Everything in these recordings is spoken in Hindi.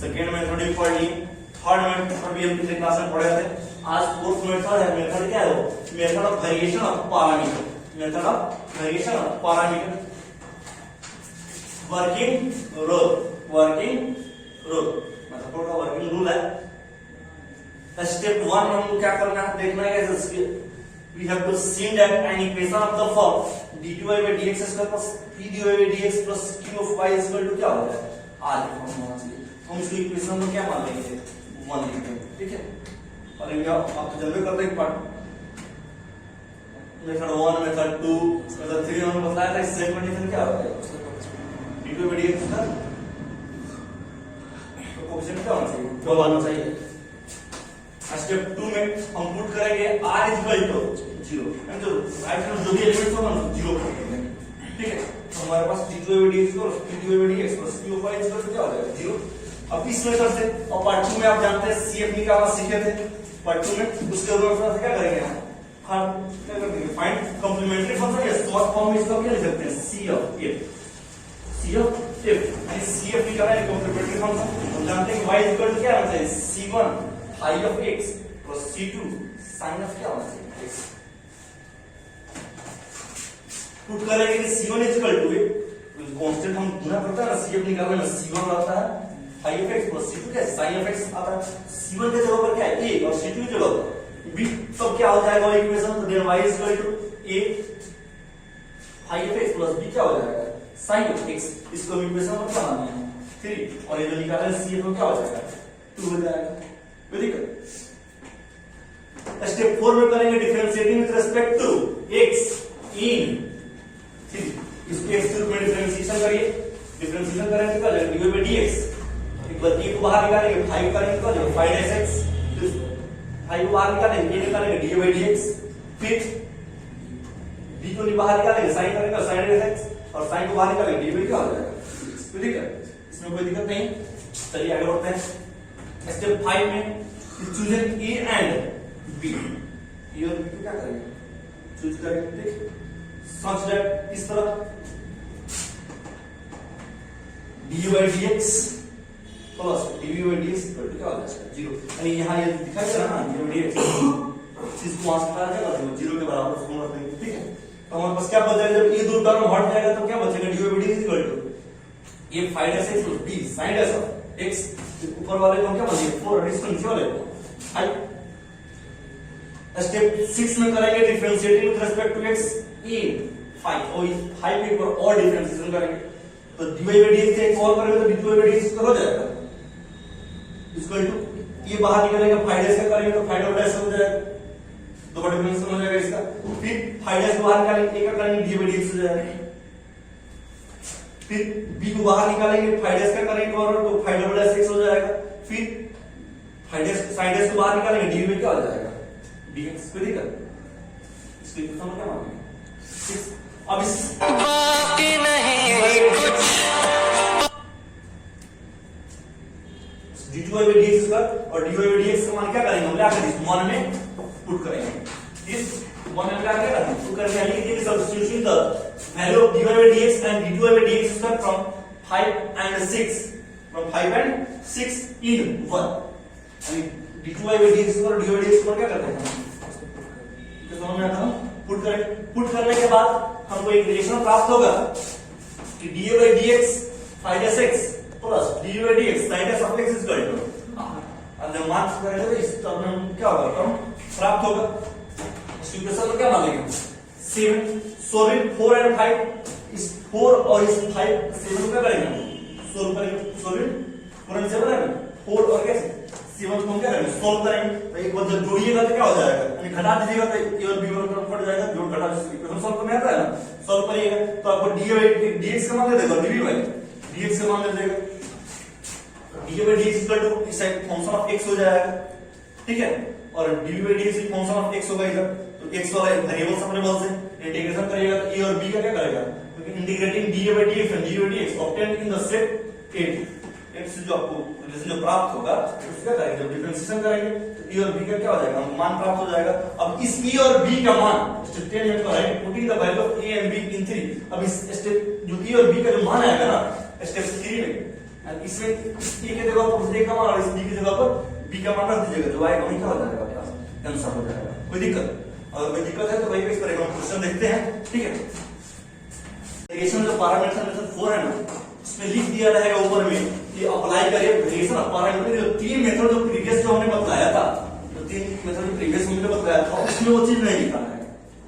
सेकेंड मेथड भी पढ़ ली, थर्ड मेथड भी हम पिछले क्लास में पढ़े थे। आज फोर्थ मेथड है। मेथड क्या है वो? Method of variation of parameter. Method of variation of parameter. Working rule, working rule मतलब का वर्किंग रूल है। स्टेप 1 में हमको क्या करना है, देखना है कैसे we have to see that an equation of the form dy by dx square plus p dy by dx plus q of y is equal to क्या होगा? r फॉर्म होना चाहिए। हम इसको इक्वेशन को क्या मान लेंगे? 1 लिखेंगे, ठीक है। और इनका आप तो जल्दी कर दो एक पार्ट। मेथड 1, मेथड 2, मेथड 3 हमने बताया था। इससे कंडीशन क्या होगा? dy by dx का तो कोएफिशिएंट क्या होना चाहिए? 2 आना चाहिए। स्टेप 2 में हम पुट करेंगे r इज इक्वल टू 0, हम जो राइट हैंड जो भी एलिमेंट्स होगा हम 0 कर देंगे, ठीक है। तो हमारे पास d2 by dx और p dy by dx plus q of y is equal to क्या हो जाएगा? 0। अब इस मेथड से, और पार्ट 2 में आप जानते हैं CF निकालना सीखे थे पार्ट 2 में, उसके ऊपर क्या करेंगे हम? हम क्या करेंगे? फाइंड कंप्लीमेंट्री फंक्शन या शॉर्ट फॉर्म में इसका क्या लिख सकते हैं? C of f, C of f, यानी CF निकालना है कंप्लीमेंट्री फंक्शन। हम जानते हैं कि y इज इक्वल टू क्या होना चाहिए? C1 phi of x plus c2 sin of क्या होना चाहिए? x। पुट करेंगे कि c1 is equal to constant हम गुना करते हैं ना, cf निकालने में c1 आता है phi of x plus c2 क्या है? sin of x आता है। c1 के जगह पर क्या है? a, और c2 की जगह पर b। तब क्या हो जाएगा वो इक्वेशन? तो then y is equal to a phi of x plus b क्या हो जाएगा? sin of x। इसको इक्वेशन में क्या मानना है? 3, और ये जो निकाला है cf क्या हो जाएगा? 2 हो जाएगा। Very good. स्टेप 4 में करेंगे differentiating with respect to x in 3। इसको x के रूप में डिफरेंशिएशन करिए। डिफरेंशिएशन करेंगे तो क्या हो जाएगा? dy by dx। एक बार a को बाहर निकालेंगे 5 करेंगे तो क्या हो जाएगा? 5 x। 5 को बाहर निकालेंगे, a निकालेंगे dy by dx। फिर b को बाहर निकालेंगे, sin करेंगे sin x, और sin को बाहर निकालेंगे dy by क्या हो जाएगा? ठीक है, इसमें कोई दिक्कत नहीं। चलिए आगे बढ़ते हैं। स्टेप 5 में चूज ए एंड बी। ए और बी को क्या करेंगे? चूज करेंगे, ठीक। सच दैट इस तरह dy by dx plus dv by dx equal to क्या हो जाएगा? 0। यानी यहां ये दिखाई दे रहा है ना, dy by dx इसको वहां से हटा देगा तो 0 के बराबर उसको रख देंगे, ठीक है। तो हमारे पास क्या बचेगा? जब ये दो टर्म हट जाएगा तो क्या बचेगा? dy by dx equal to ये phi dash x plus b sin dash of x। ऊपर वाले को क्या बोलेंगे? 4, और इसको नीचे वाले को 5। स्टेप 6 में करेंगे differentiating with respect to x in 5, और 5 के ऊपर और डिफरेंशिएशन करेंगे तो dy by dx से एक और करेंगे तो dy by dx हो जाएगा इक्वल टू ये बाहर निकलेगा phi dash का करेंगे तो phi dash हो जाएगा, दो बार डिफरेंशिएशन हो जाएगा इसका। फिर phi dash बाहर निकालेंगे, एक का करेंगे dy by dx हो जाएगा। फिर b को बाहर निकालेंगे, phi dash का करेंगे और तो phi double dash x हो जाएगा। फिर phi dash sin dash को बाहर निकालेंगे, d में क्या हो जाएगा? dx। फिर ठीक है, इसको इक्वेशन में क्या मानेंगे? 6। अब इस बाकी नहीं कुछ dy by dx का और dy by dx का मान क्या करेंगे? हम लाकर इस मान में पुट करेंगे। इस मान में क्या करेंगे? पुट करके लिखेंगे substitution the value of dy by dx and dy by dx square from 5 and 6 from 5 and 6 in 1। यानी dy by dx और dy by dx को क्या करते हैं? तो समझ में आता है? पुट करेंगे। पुट करने के बाद हमको एक रिलेशन प्राप्त होगा कि dy by dx phi dash x plus dy by dx sin dash of x is equal to, और जब मान करेंगे तो इस टर्म में क्या होगा? टर्म प्राप्त होगा। इस इक्वेशन को क्या मान लेंगे? 7। सोल्विंग 4 and 5, इस 4 और इस 5 7 क्या करेंगे? सोल्व करेंगे। सोल्विंग 4 and 7 है 4 और कैसे 7 को हम क्या करेंगे? सोल्व करेंगे। तो एक बार जब जोड़िएगा तो क्या हो जाएगा? यानी घटा दीजिएगा तो a और b और टर्म कट जाएगा। जोड़ घटा इक्वेशन सोल्व करने आता है ना, सोल्व करिएगा तो आपको dy by dx का मान दे देगा, dv by dx का मान दे देगा। dy by dx equal to इस फंक्शन ऑफ x हो जाएगा, ठीक है। और dv by dx function of x होगा इधर, तो x वाला वेरिएबल अपने बल से इंटीग्रेशन करिएगा तो a और b का क्या करेगा? क्योंकि integrating dy by dx and dy by dx obtained in the set 8 x जो आपको रिलेशन जो प्राप्त होगा उसका करेंगे। जब डिफरेंशिएशन करेंगे तो a और b का क्या हो जाएगा? हमको मान प्राप्त हो जाएगा। अब इस a और b का मान स्टेप 10 में करेंगे, putting the value of a and b इन 3। अब इस स्टेप जो a और b का जो मान आएगा ना स्टेप 3 में इसमें इस a की जगह पर a का मान और इस b की जगह पर b का मान रख दीजिएगा, जो आएगा वही क्या हो जाएगा, आंसर हो जाएगा। कोई दिक्कत? अगर कोई दिक्कत है तो वही इस पर एक क्वेश्चन देखते हैं, ठीक है। वेरिएशन जो पैरामीटर मेथड 4 है ना, इसमें लिख दिया रहेगा ऊपर में कि अप्लाई करिए वेरिएशन ऑफ पैरामीटर। जो तीन मेथड जो प्रीवियस जो हमने बताया था, जो तीन मेथड जो प्रीवियस हमने बताया था, उसमें वो चीज नहीं लिखा है,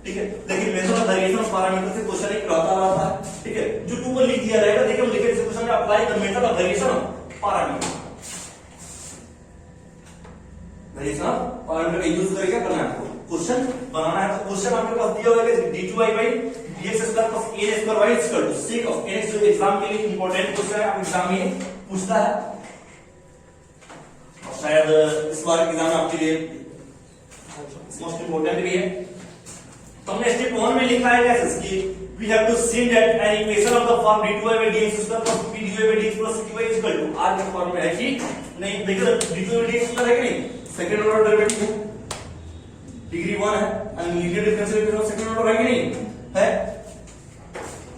ठीक है। लेकिन method of variation of parameter से क्वेश्चन एक रहता है, ठीक है। जो ऊपर लिख दिया रहेगा, देखिए हम लिखे इस क्वेश्चन में apply the method of variation of parameter. Variation of parameter का यूज करके क्या करना है, आपको क्वेश्चन बनाना है। तो क्वेश्चन आपके पास दिया हुआ है कि d2i by dx square plus a square y equal to sec of nx। जो एग्जाम के लिए इंपॉर्टेंट क्वेश्चन है, आप एग्जाम में पूछता है और शायद इस बार एग्जाम में आपके लिए मोस्ट इंपॉर्टेंट भी है। तो हमने स्टेप 1 में लिखा है कैसे कि we have to see that an equation of the form d2i by dx square plus b dy by dx plus cy is equal to r के फॉर्म में है कि नहीं। देखिए d2i by dx स्क्वायर है कि नहीं, सेकंड ऑर्डर डेरिवेटिव है, डिग्री 1 है, and linear differential equation second order है कि नहीं है।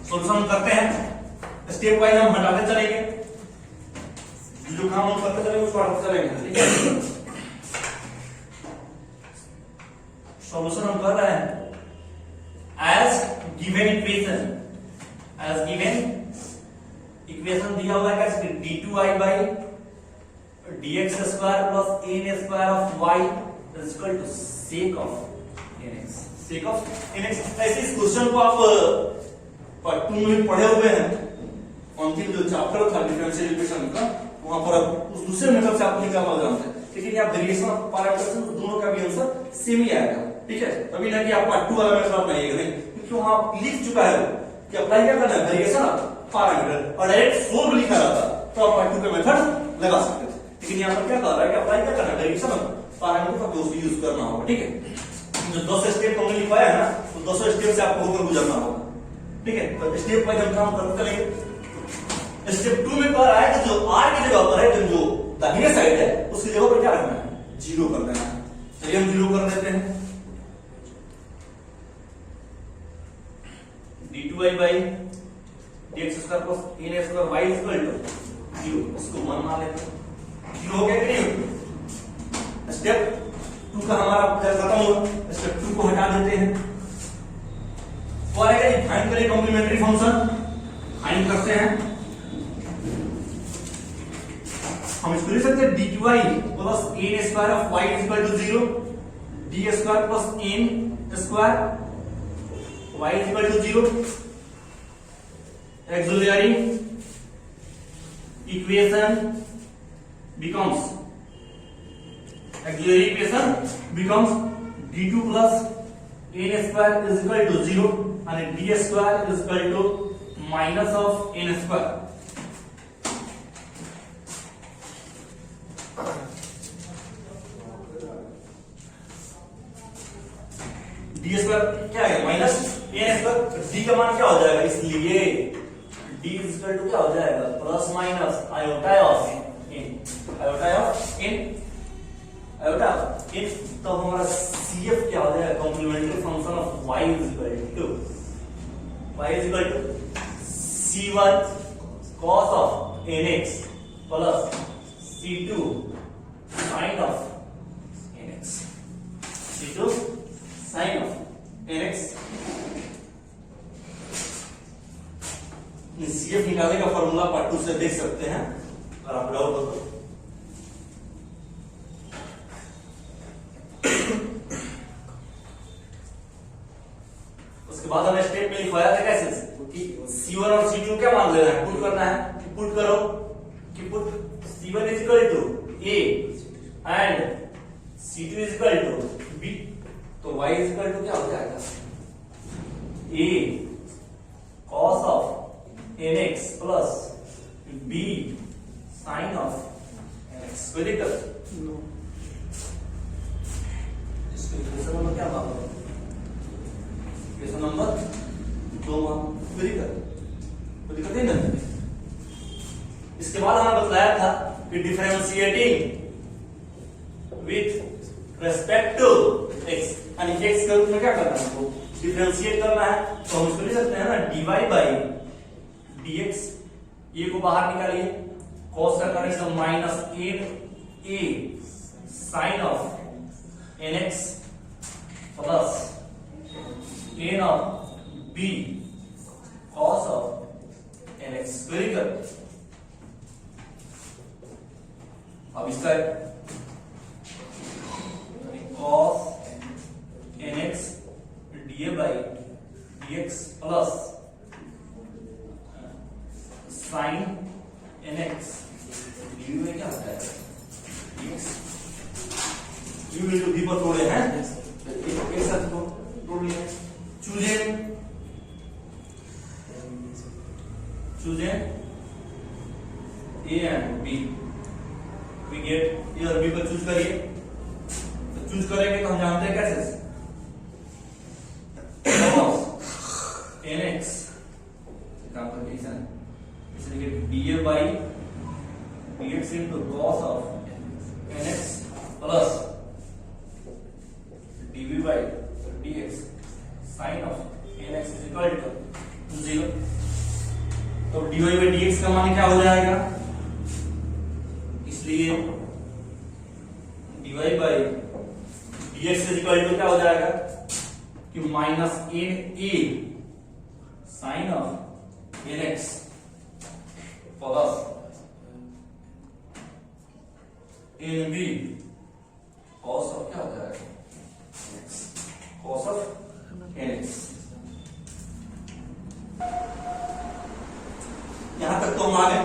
सॉल्यूशन करते हैं, स्टेप वाइज हम हटाते चलेंगे, जो काम हम करते चलेंगे उसको हटाते चलेंगे, ठीक है। सॉल्यूशन हम कर रहे हैं as given equation, as given equation दिया हुआ है कैसे d2i by dx square plus n square of y is equal to sec of nx, sec of nx। ऐसे इस क्वेश्चन को आप पार्ट 2 में पढ़े हुए हैं, अंतिम जो चैप्टर था डिफरेंशियल इक्वेशन का, वहां पर आप उस दूसरे मेथड से आप निकाल जानते हैं। लेकिन यहाँ वेरिएशन ऑफ पैरामीटर्स से दोनों का भी आंसर सेम ही आएगा, ठीक है। अभी ना कि आप पार्ट 2 वाला मेथड अपनाइएगा नहीं, क्योंकि वहां लिख चुका है कि अप्लाई क्या करना है, वेरिएशन ऑफ पैरामीटर, और डायरेक्ट सोल्व लिखा रहता तो आप पार्ट 2 का मेथड लगा सकते थे। लेकिन यहाँ पर क्या कर रहा है कि अप्लाई क्या करना है, वेरिएशन ऑफ पैरामीटर का दोस्त यूज करना होगा, ठीक है। जो 10 स्टेप हमने लिखवाया है ना, तो 10 स्टेप से आपको होकर गुजरना होगा, ठीक है। तो स्टेप वाइज हम काम करते चलेंगे। स्टेप 2 में कह रहा है कि जो r की जगह पर है, जो दाहिने साइड है, उसकी जगह पर क्या रखना है, 0 कर देना है। चलिए हम 0 कर देते हैं। d2i by dx square plus n square y equal to 0, इसको 1 मान लेते हैं। 0 हो गया कि नहीं। स्टेप 2 का हमारा खत्म हुआ, स्टेप 2 को हटा देते हैं। तो आएगा ये फाइंड करें कॉम्प्लीमेंट्री फंक्शन, फाइंड करते हैं। हम इसको लिख सकते हैं d2i plus n square of y is equal to 0, d square plus n square y is equal to 0। auxiliary equation becomes d2 plus n square is equal to 0 and d square is equal to minus of n square। d square क्या है, माइनस n स्क्वायर। d का मान क्या हो जाएगा, इसलिए d इज इक्वल टू क्या हो जाएगा, plus minus iota of n, iota of n, iota n। तो हमारा cf क्या हो जाएगा, complementary function of y is equal to c1 cos of nx plus c2 sin of nx, c2 sin of nx। CF निकालने का फॉर्मूला पार्ट 2 से देख सकते हैं, अगर आप डाउट हो तो। उसके बाद हमने स्टेप में लिखवाया था कैसे कि C1 और C2 क्या मान लेना है, पुट करना है। पुट करो कि put C1 is equal to A and C2 is equal to B, तो Y इज इक्वल टू क्या हो जाएगा, A cos of nx plus b sin of nx। कोई दिक्कत? नो। इसको इक्वेशन नंबर क्या मानो, इक्वेशन नंबर 2 मानो। कोई दिक्कत नहीं ना। इसके बाद हमने बताया था कि differentiating with respect to x, यानी x के रूप में क्या करना है, हमको डिफरेंशिएट करना है। तो हम इसको लिख सकते हैं ना dy by dx, ये को बाहर निकालिए cos का करेंगे minus n a sine of n x plus n of b cos of n x. Very good. अब इसका cos n x d by d x plus sine n x d में क्या होता है dx। यू इंटू डी पर तोड़े हैं एक साथ तोड़ लिए। Choose a and b. We get a और बी को चूज करिए। तो चूज करेंगे तो हम जानते हैं कैसे nx इसलिए dA by dx into cos of nx plus dV by dx sin of nx is equal to 0। तो dy by dx का मान क्या हो जाएगा? इसलिए dy by dx is equal to क्या हो जाएगा कि minus n a sine of n x plus n b cos of क्या हो जाएगा कॉस ऑफ एन एक्स। यहां तक तो हम आ गए।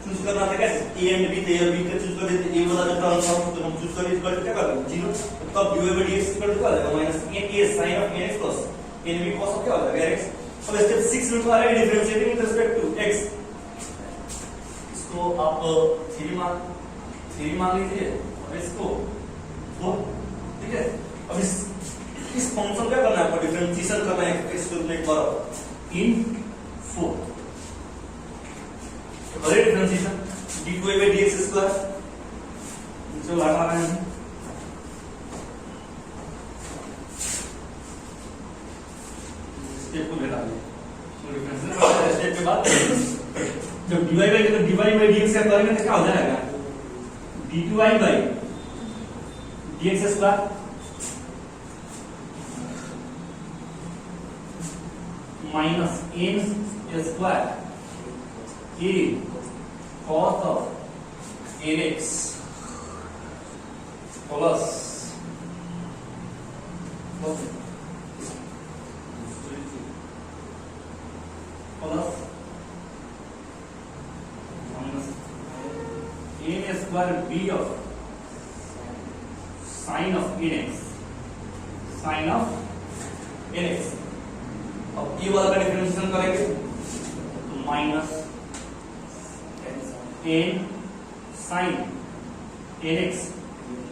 चूज करना था कैसे ए एंड बी थे और बी के चूज कर देते ए वाला जो टर्म था तो हम चूज कर इक्वल टू क्या कर देंगे 0। तब dy by dx equal to क्या हो जाएगा minus n a sine of n x plus n b cos of क्या हो जाएगा x। अब स्टेप 6 में आ रहा है differentiating with respect to x। इसको आप 3 मान लीजिए और इसको 4। ठीक है। अब इस फंक्शन क्या करना है आपको डिफरेंशिएशन करना है इसको एक बार इन 4 करे differentiation dy by dx square नीचे लगा रहे हैं। स्टेप को घटा दिए तो डिफरेंशिएशन स्टेप के बाद जब dy by dx का करेंगे तो क्या हो जाएगा d2y by dx square minus n square a cos of nx plus minus n square b of sin of nx अब ये वाला का डिफरेंशिएशन करेंगे तो minus n sin nx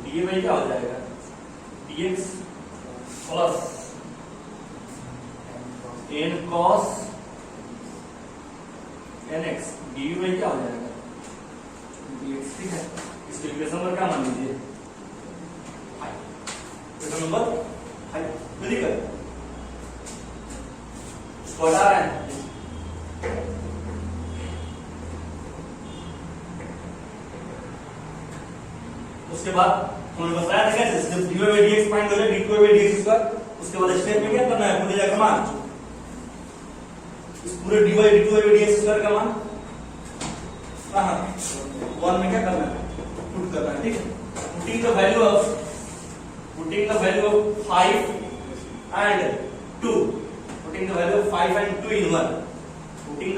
D by क्या हो जाएगा dx plus n cos nx D by क्या हो जाएगा dx। ठीक है। इसके इक्वेशन नंबर क्या मान लीजिए इक्वेशन नंबर 5। Very good. इसको हटा रहे हैं। उसके बाद हमने बताया था कैसे जब dy by dx फाइंड हो जाए d2 by dx स्क्वायर उसके बाद स्टेप में क्या करना है पूरे जगह मान इस पूरे dy d2 by dx square का मान कहां 1 में क्या करना है पुट करना है। ठीक है। Putting the value of 5 and 2 putting the value of 5 and 2 in 1 putting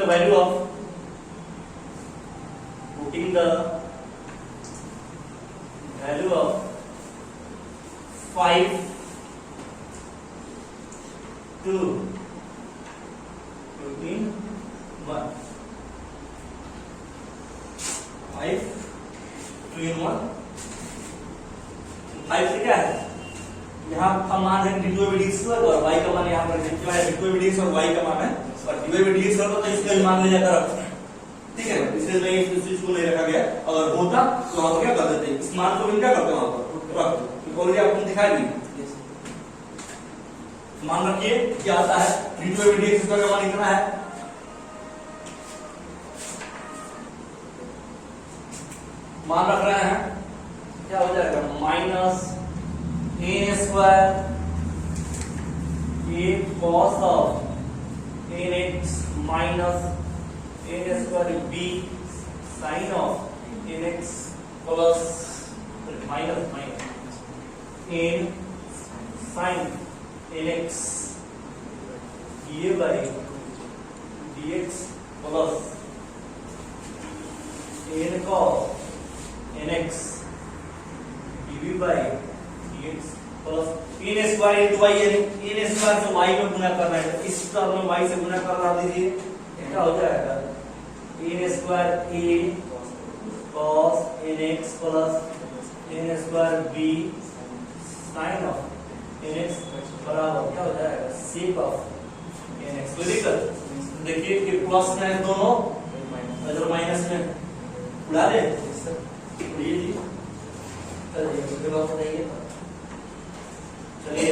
the value of 5 2 in 1 5 2 in 1 5 से क्या है यहाँ का मान है d2 by dx और y का मान यहाँ पर क्या है d2 by dx और y का मान है और dy by dx का तो इसका मान ले जाकर रख। ठीक है। इसलिए नहीं इस चीज को नहीं रखा गया। अगर होता तो वहां पर क्या कर देते इस मान को भी क्या करते वहां पर रख दो। ऑलरेडी आपको दिखाई दी मान रखिए क्या आता है d2 by dx का मान इतना है मान रख रहे हैं, क्या हो जाएगा minus n square a cos of n x minus n square b sine of n x plus minus minus n sine n x ये by d x plus n cos n x dv by d x plus n square into y, n square से वाई में गुना करना है, इस टर्म में वाई से गुना करना दीजिए, क्या हो जाएगा n square a cos n x plus n square b sine of n x बराबर क्या हो जाएगा सेक ऑफ एन एक्स। देखिए कि प्लस में है दोनों, इधर माइनस में उड़ा दे, उड़िए जी, चलिए उसके बाद बताइए। चलिए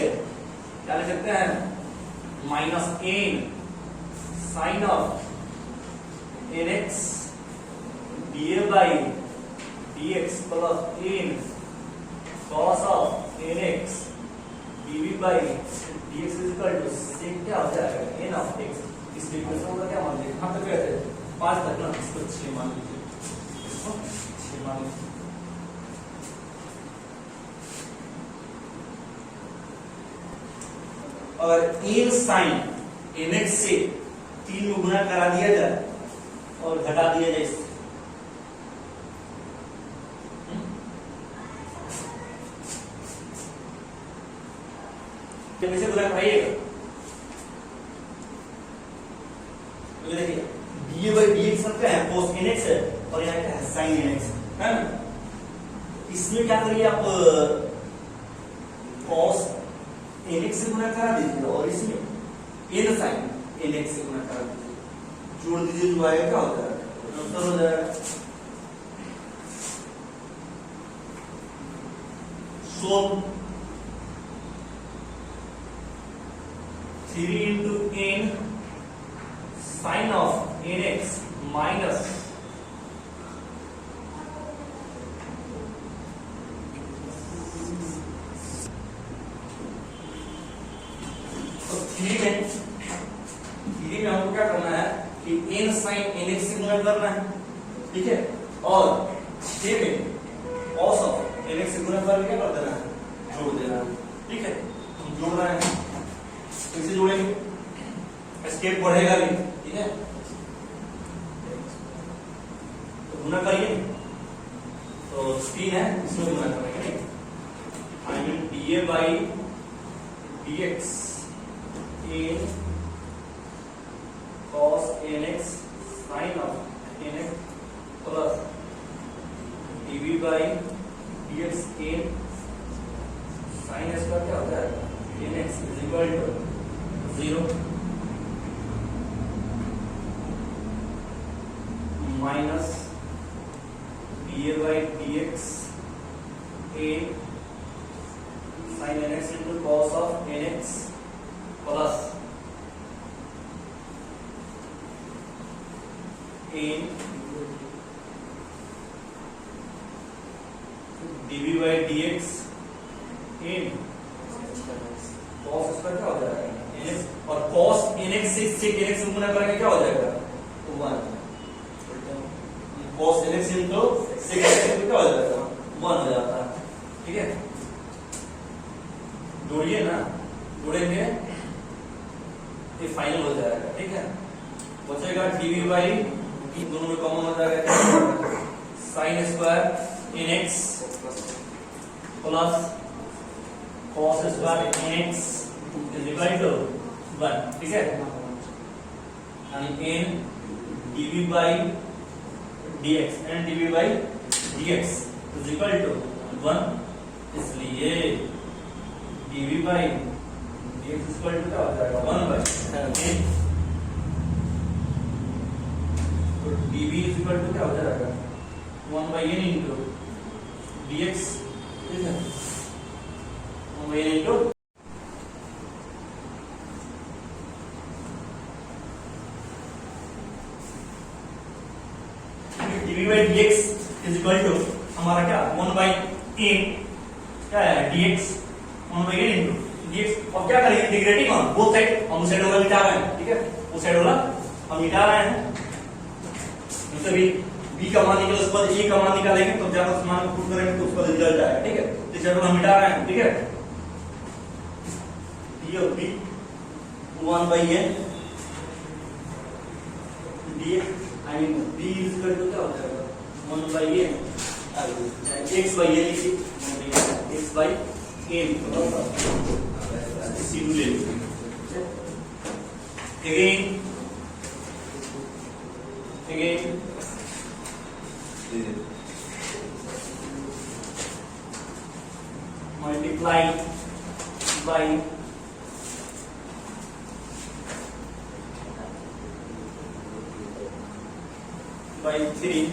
क्या लिख सकते हैं minus n sine of n x d a by d x plus n cos of n x dv by d x equal to sec क्या हो जाएगा एन ऑफ एक्स। इस इक्वेशन का क्या मान लीजिए, हम तक गए थे 5 तक ना, इसको 6 मान लीजिए, इसको 6 मान लीजिए। अगर एन साइन एन एक्स से 3 में गुना करा दिया जाए और घटा दिया जाए इससे, कैसे गुना कराइएगा, तो देखिए D a by d x क्या है कोस एन एक्स है और यहाँ क्या है साइन एन एक्स है ना। इसमें क्या करिए आप कॉस एन एक्स से गुना करा दीजिए और इसमें एन साइन एन एक्स से गुना करा दीजिए, जोड़ दीजिए तो आएगा क्या होता है उत्तर हो जाएगा। सो 3 into n sin of nx minus तो 3 में हमको क्या करना है कि n sin nx से गुणा करना है, ठीक है, और 6 में cos of nx से गुणा करके क्या कर देना है जोड़ देना है, ठीक है। हम जोड़ रहे हैं, कैसे जोड़ेंगे, स्केप बढ़ेगा भी, ठीक है, तो गुना करिए, तो 3 है इसमें गुना करेंगे, I mean d a by d x n cos n x sine of n x plus dv by d x n sine x का क्या होता है n x is equal to 0 minus d a by d x a sine n x into cos of n x plus n dv by d x n cos इसका क्या हो जाएगा एन एक्स, और कॉस एन एक्स से एन एक्स गुना करेंगे क्या हो जाएगा तो 1 cos nx into sec nx क्या हो जाएगा 1 हो जाता है, ठीक है। जोड़िए ना, जोड़ेंगे ये फाइनल हो जाएगा, ठीक है। बचेगा dv बाई डी, दोनों में कॉमन हो जाएगा sin square nx plus cos square nx is equal to 1, ठीक है, यानी n dv by dx and dv by dx is equal to 1, इसलिए dv by dx is equal to क्या हो जाएगा 1 by n, तो dv is equal to क्या हो जाएगा 1 by n into dx, ठीक है, 1 by n into dv by dx is equal to हमारा क्या 1/a क्या है dx 1/a into dx। अब क्या करेंगे इंटीग्रेटिंग ऑन बोथ साइड, हम उस साइड वाला मिटा रहे हैं, ठीक है, उस साइड वाला हम मिटा रहे हैं, मतलब b का मान निकले उसके बाद a का मान निकालेंगे तो जब उस मान को पुट करेंगे तो उसका रिजल्ट आएगा, ठीक है। तो इस साइड वाला हम मिटा रहे हैं, ठीक है। d of b 1/a dx I mean b is equal to क्या हो जाएगा 1/a x/a लिखिए x/a c2 ले लीजिए again multiply by by 3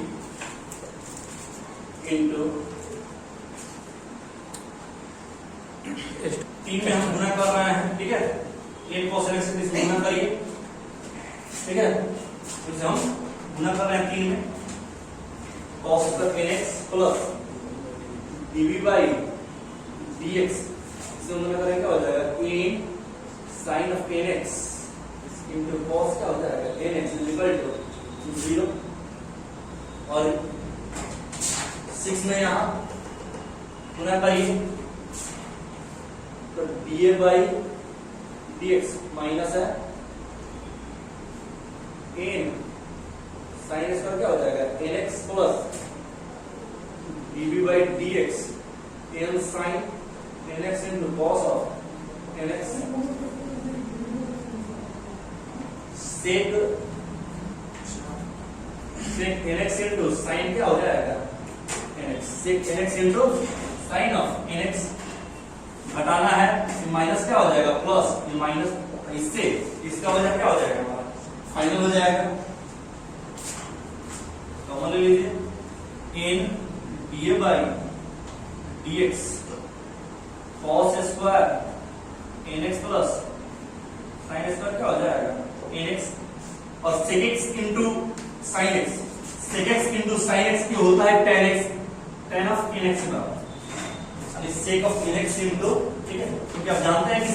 into 3 में हम गुना कर रहे हैं, ठीक है। a cos nx से इसमें गुना करिए, ठीक है। इसे हम गुना कर रहे हैं 3 में cos nx plus dv by dx से गुना करेंगे क्या हो जाएगा a sin of nx into cos क्या हो जाएगा nx is equal to 0 और 6 में यहाँ गुना करिए तो dA by dx माइनस है n sin इसका क्या हो जाएगा nx plus dB by dx n sin nx into cos of nx sec nx into sin क्या हो जाएगा nx sec nx into sin of nx घटाना है माइनस क्या हो जाएगा प्लस माइनस इससे इसका वजह क्या हो जाएगा हमारा फाइनल हो जाएगा। कॉमन ले लीजिए n dA by dx cos square nx plus sin square क्या हो जाएगा nx और sec x into sin x sec x into sin x की होता है tan x tan of nx का sec of nx into, ठीक है, क्योंकि आप जानते हैं कि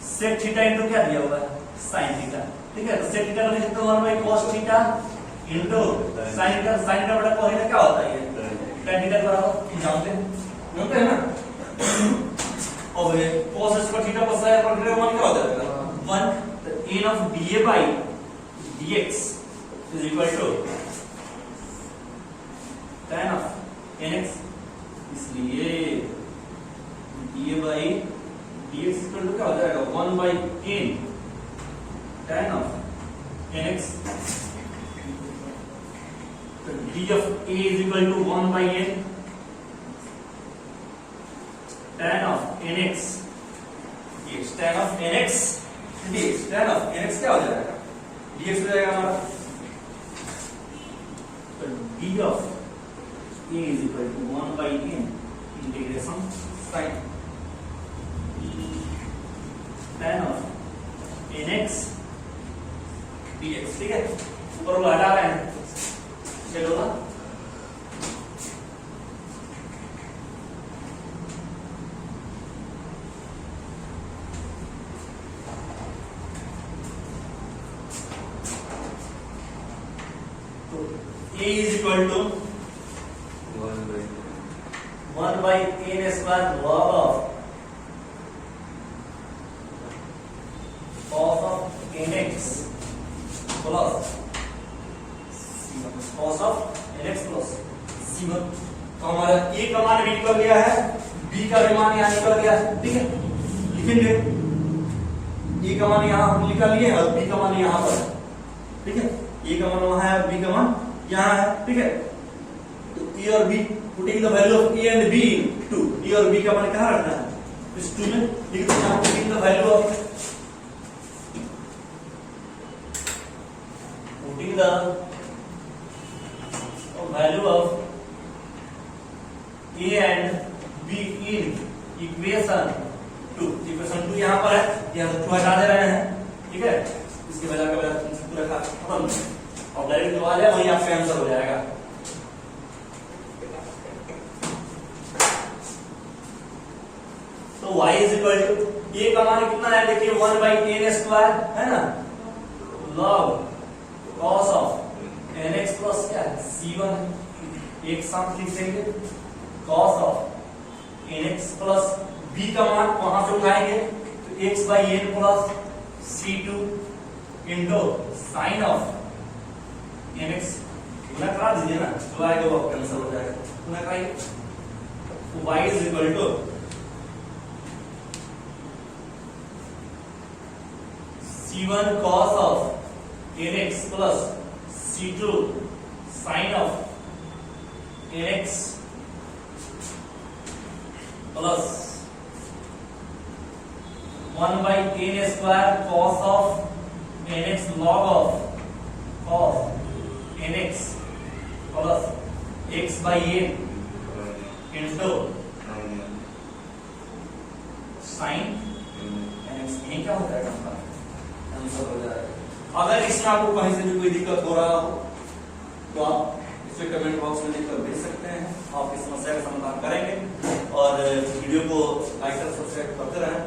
sec थीटा into क्या दिया हुआ है sin थीटा, ठीक है। तो sec थीटा का लिख सकते हो 1 cos theta into sin theta, sin theta बटा cos थीटा क्या होता है ये tan थीटा के बराबर, जानते हैं ना। और cos square theta plus sin square theta 1 क्या हो जाएगा 1, तो n of dA by dx is equal to tan of nx, इसलिए dA by dx equal to क्या हो जाएगा 1 by n tan of nx, तो d of a is equal to 1 by n tan of nx dx tan of nx dx tan of nx क्या हो जाएगा dx हो जाएगा हमारा, तो d of a is equal to 1 by n integration sin tan of nx dx, ठीक है। ऊपर वाला हटा रहे हैं, चलो ना तो a is equal to 1 by n square log of cos of nx plus cos of nx plus c1। तो हमारा a का मान भी निकल गया है, b का भी मान यहाँ निकल गया है, ठीक है। लिखेंगे a का मान यहाँ हम निकाल लिए और b का मान यहाँ पर, ठीक है। a का मान वहां है, b का मान यहाँ है, ठीक है। तो a और b putting the value of a and b into a और b का मान कहाँ रखना है इस 2 में, लिख दो यहाँ putting the value of value of a and b in equation 2, equation 2 यहाँ पर है, यहाँ से 2 हटा दे रहे हैं, ठीक है। इसके वजह के बाद पूरा खत्म और डायरेक्ट जो आ जाए वही आपका आंसर हो जाएगा। तो y इज इक्वल टू, ये का मान कितना है देखिए 1/n स्क्वायर है ना, log cos of nx plus क्या है c1 है, एक साथ लिख देंगे cos of nx plus b का मान वहां से उठाएंगे तो x/n plus c2 into sine of nx, गुना करा दीजिए ना, जो आएगा वो कैंसिल हो जाएगा, गुना कराइए, y is equal to c1 cos of nx plus c2 sin of nx plus 1/n square cos of nx log of cos nx plus x/n into sin nx, ये क्या होता है आपका आंसर हो जाएगा। अगर इसमें आपको कहीं से भी कोई दिक्कत हो रहा हो तो आप इसे कमेंट बॉक्स में लिखकर भेज सकते हैं, आप इस समस्या का समाधान करेंगे और वीडियो को लाइक और सब्सक्राइब करते रहें,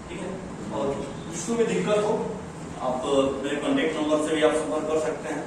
ठीक है। और जिसको भी दिक्कत हो आप मेरे कॉन्टेक्ट नंबर से भी आप संपर्क कर सकते हैं।